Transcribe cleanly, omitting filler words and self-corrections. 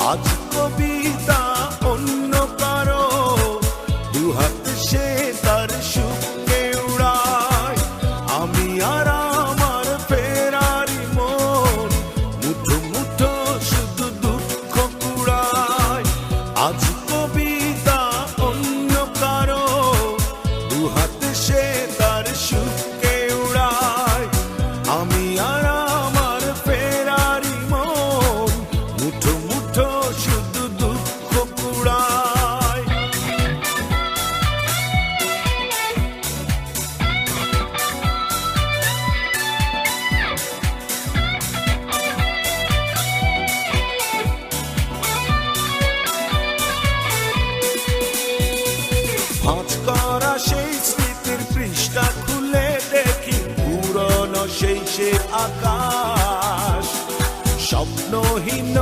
আজ কবিতা অন্য কারো দুহাত সে তার সুখকে উড়ায় আমি আর আমার ফেরারি মন মুঠো মুঠো শুধু দুঃখ কুড়ায় আজ কবিতা অন্য কারো দুহাত সে তার সুখকে উড়ায় আমি আর আমার ফেরারি মন মুঠো মুঠো শুধু দুঃখ কুড়ায় ভাঁজ করা সেই স্মৃতির পৃষ্ঠা খুলে দেখি পুরনো সেই সে আকাশ স্বপ্নহীন